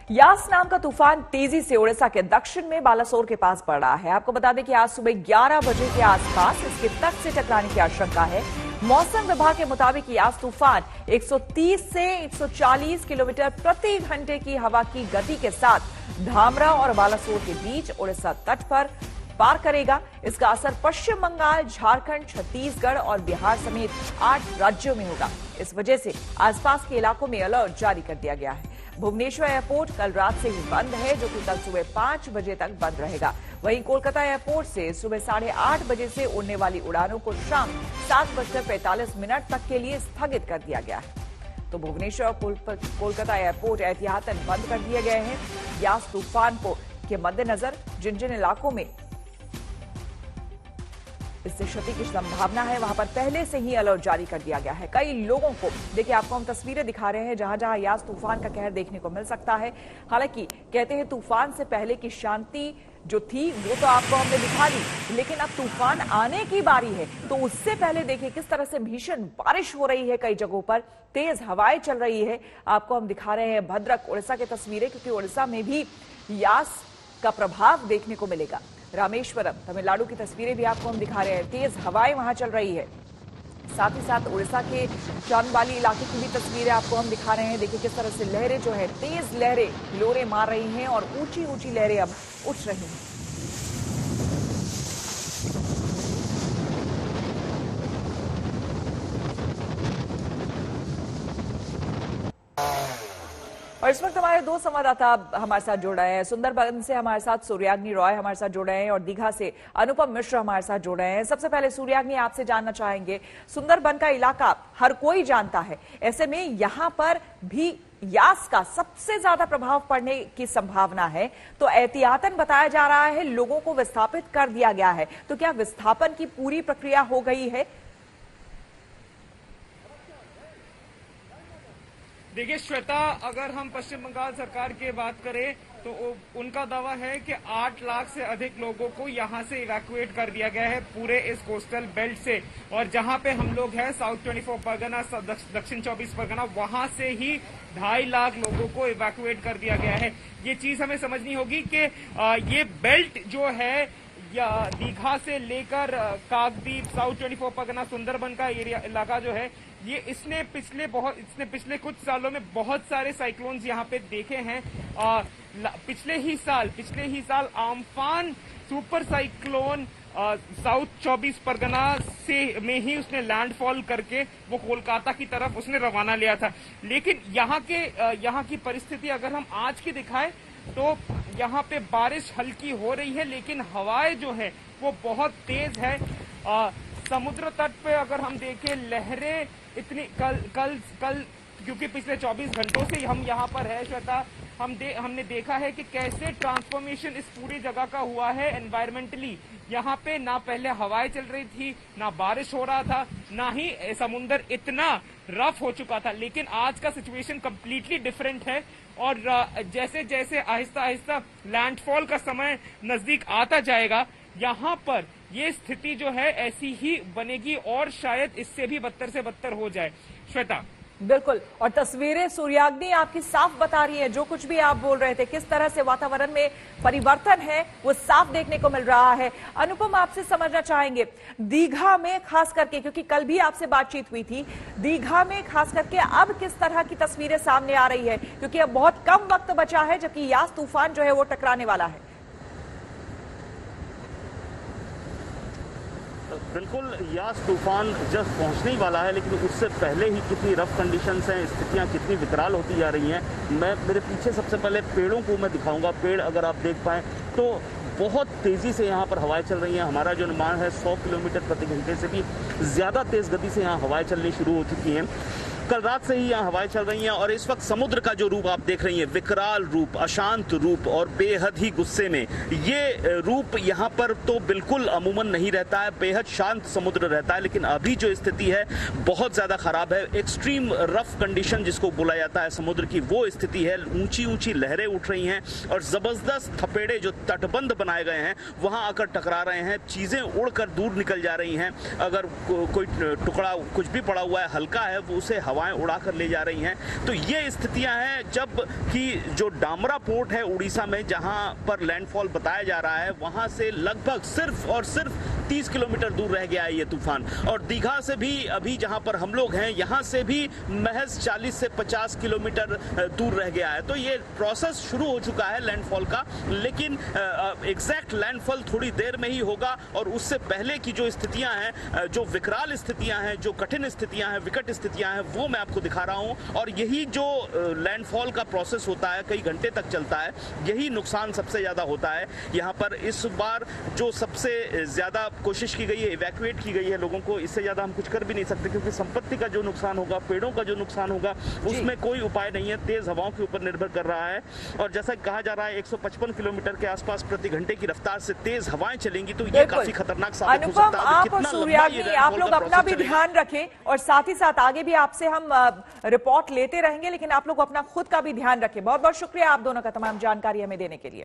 यास नाम का तूफान तेजी से ओडिशा के दक्षिण में बालासोर के पास बढ़ रहा है। आपको बता दें कि आज सुबह 11 बजे के आसपास इसके तट से टकराने की आशंका है। मौसम विभाग के मुताबिक यास तूफान 130 से 140 किलोमीटर प्रति घंटे की हवा की गति के साथ धामरा और बालासोर के बीच ओडिशा तट पर पार करेगा। इसका असर पश्चिम बंगाल, झारखंड, छत्तीसगढ़ और बिहार समेत 8 राज्यों में होगा। इस वजह से आसपास के इलाकों में अलर्ट जारी कर दिया गया है। भुवनेश्वर एयरपोर्ट कल रात से ही बंद है, जो कि कल सुबह 5 बजे तक बंद रहेगा। वहीं कोलकाता एयरपोर्ट से सुबह 8:30 बजे से उड़ने वाली उड़ानों को शाम 7:45 तक के लिए स्थगित कर दिया गया है। तो भुवनेश्वर और कोलकाता एयरपोर्ट एहतियातन बंद कर दिए गए हैं। यास तूफान के मद्देनजर जिन जिन इलाकों में इससे क्षति की संभावना है, वहां पर पहले से ही अलर्ट जारी कर दिया गया है। कई लोगों को देखिए, आपको हम तस्वीरें दिखा रहे हैं जहां जहां यास तूफान का कहर देखने को मिल सकता है। हालांकि कहते हैं तूफान से पहले की शांति जो थी वो तो आपको हमने दिखा दी, लेकिन अब तूफान आने की बारी है। तो उससे पहले देखिए किस तरह से भीषण बारिश हो रही है, कई जगहों पर तेज हवाएं चल रही है। आपको हम दिखा रहे हैं भद्रक उड़ीसा की तस्वीरें, क्योंकि उड़ीसा में भी यास का प्रभाव देखने को मिलेगा। रामेश्वरम तमिलनाडु की तस्वीरें भी आपको हम दिखा रहे हैं, तेज हवाएं वहां चल रही है। साथ ही साथ उड़ीसा के चांदबाली इलाके की भी तस्वीरें आपको हम दिखा रहे हैं। देखिए किस तरह से लहरें जो है, तेज लहरें हिलोरे मार रही हैं और ऊंची ऊंची लहरें अब उठ रही हैं। और इस वक्त हमारे दो संवाददाता हमारे साथ जुड़ रहे हैं। सुंदरबन से हमारे साथ सूर्याग्नि रॉय हमारे साथ जुड़ रहे हैं और दीघा से अनुपम मिश्र हमारे साथ जुड़ रहे हैं। सबसे पहले सूर्याग्नि, आपसे जानना चाहेंगे, सुंदरबन का इलाका हर कोई जानता है, ऐसे में यहां पर भी यास का सबसे ज्यादा प्रभाव पड़ने की संभावना है, तो एहतियातन बताया जा रहा है लोगों को विस्थापित कर दिया गया है। तो क्या विस्थापन की पूरी प्रक्रिया हो गई है? देखिए श्वेता, अगर हम पश्चिम बंगाल सरकार की बात करें तो उनका दावा है कि 8 लाख से अधिक लोगों को यहां से इवैक्यूएट कर दिया गया है पूरे इस कोस्टल बेल्ट से। और जहां पे हम लोग हैं साउथ 24 परगना, दक्षिण 24 परगना, वहां से ही 2.5 लाख लोगों को इवैक्यूएट कर दिया गया है। ये चीज हमें समझनी होगी कि ये बेल्ट जो है या दीघा से लेकर काकद्वीप, साउथ 24 परगना, सुंदरबन का एरिया इलाका जो है, ये इसने पिछले कुछ सालों में बहुत सारे साइक्लोन्स यहाँ पे देखे हैं। पिछले ही साल आम्फान सुपर साइक्लोन साउथ 24 परगना में ही उसने लैंडफॉल करके वो कोलकाता की तरफ उसने रवाना लिया था। लेकिन यहाँ की परिस्थिति अगर हम आज की दिखाएं तो यहाँ पे बारिश हल्की हो रही है, लेकिन हवाएं जो है वो बहुत तेज है। समुद्र तट पे अगर हम देखें, लहरें इतनी कल क्योंकि पिछले 24 घंटों से हम यहाँ पर है श्वेता, हमने देखा है कि कैसे ट्रांसफॉर्मेशन इस पूरी जगह का हुआ है एनवायरमेंटली। यहाँ पे ना पहले हवाएं चल रही थी, ना बारिश हो रहा था, ना ही समुद्र इतना रफ हो चुका था। लेकिन आज का सिचुएशन कंप्लीटली डिफरेंट है और जैसे जैसे आहिस्ता आहिस्ता लैंडफॉल का समय नजदीक आता जाएगा, यहाँ पर ये स्थिति जो है ऐसी ही बनेगी और शायद इससे भी बदतर से बदतर हो जाए। श्वेता, बिल्कुल, और तस्वीरें सूर्याग्नि आपकी साफ बता रही है, जो कुछ भी आप बोल रहे थे, किस तरह से वातावरण में परिवर्तन है वो साफ देखने को मिल रहा है। अनुपम, आपसे समझना चाहेंगे, दीघा में खास करके, क्योंकि कल भी आपसे बातचीत हुई थी, दीघा में खास करके अब किस तरह की तस्वीरें सामने आ रही है, क्योंकि अब बहुत कम वक्त बचा है जबकि यास तूफान जो है वो टकराने वाला है। बिल्कुल, यास तूफान जस्ट पहुंचने ही वाला है, लेकिन उससे पहले ही कितनी रफ कंडीशंस हैं, स्थितियां कितनी विकराल होती जा रही हैं। मेरे पीछे सबसे पहले पेड़ों को मैं दिखाऊंगा। पेड़ अगर आप देख पाएं तो बहुत तेज़ी से यहाँ पर हवाएं चल रही हैं। हमारा जो अनुमान है 100 किलोमीटर प्रति घंटे से भी ज़्यादा तेज़ गति से यहाँ हवाएं चलनी शुरू हो चुकी हैं। कल रात से ही यहाँ हवाएं चल रही हैं और इस वक्त समुद्र का जो रूप आप देख रही हैं, विकराल रूप, अशांत रूप और बेहद ही गुस्से में, ये रूप यहाँ पर तो बिल्कुल अमूमन नहीं रहता है। बेहद शांत समुद्र रहता है, लेकिन अभी जो स्थिति है बहुत ज़्यादा खराब है। एक्सट्रीम रफ कंडीशन जिसको बोला जाता है समुद्र की, वो स्थिति है। ऊंची ऊंची लहरें उठ रही हैं और ज़बरदस्त थपेड़े जो तटबंध बनाए गए हैं वहाँ आकर टकरा रहे हैं। चीज़ें उड़कर दूर निकल जा रही हैं। अगर कोई टुकड़ा कुछ भी पड़ा हुआ है, हल्का है, वो उसे हवा हवाएं उड़ाकर ले जा रही हैं। तो ये स्थितियां हैं जब कि जो डामरा पोर्ट है उड़ीसा में, जहां पर लैंडफॉल बताया जा रहा है, वहां से लगभग सिर्फ और सिर्फ 30 किलोमीटर दूर रह गया है ये तूफान। और दीघा से भी अभी जहां पर हम लोग हैं यहां से भी महज 40 से 50 किलोमीटर दूर रह गया है। तो ये प्रोसेस शुरू हो चुका है लैंडफॉल का, लेकिन एग्जैक्ट लैंडफॉल थोड़ी देर में ही होगा। और उससे पहले की जो स्थितियां हैं, जो विकराल स्थितियां हैं, जो कठिन स्थितियां हैं, विकट स्थितियां हैं, वो मैं आपको दिखा रहा हूं। और यही जो लैंडफॉल का प्रोसेस होता है, कई घंटे तक चलता है, यही नुकसान सबसे ज्यादा होता है। यहाँ पर इस बार जो सबसे ज्यादा कोशिश की गई है, इवैक्यूएट की गई है लोगों को, इससे ज्यादा हम कुछ कर भी नहीं सकते, क्योंकि संपत्ति का जो नुकसान होगा, पेड़ों का जो नुकसान होगा, उसमें कोई उपाय नहीं है। तेज हवाओं के ऊपर निर्भर कर रहा है। और जैसा कहा जा रहा है 155 किलोमीटर के आसपास प्रति घंटे की रफ्तार से तेज हवाएं चलेंगी, तो ये काफी खतरनाक साबित हो सकता है। आप और सूर्याग्नि, आप लोग अपना भी ध्यान रखें, और साथ ही साथ आगे भी आपसे हम रिपोर्ट लेते रहेंगे, लेकिन आप लोग अपना खुद का भी ध्यान रखें। बहुत बहुत शुक्रिया आप दोनों का तमाम जानकारी हमें देने के लिए।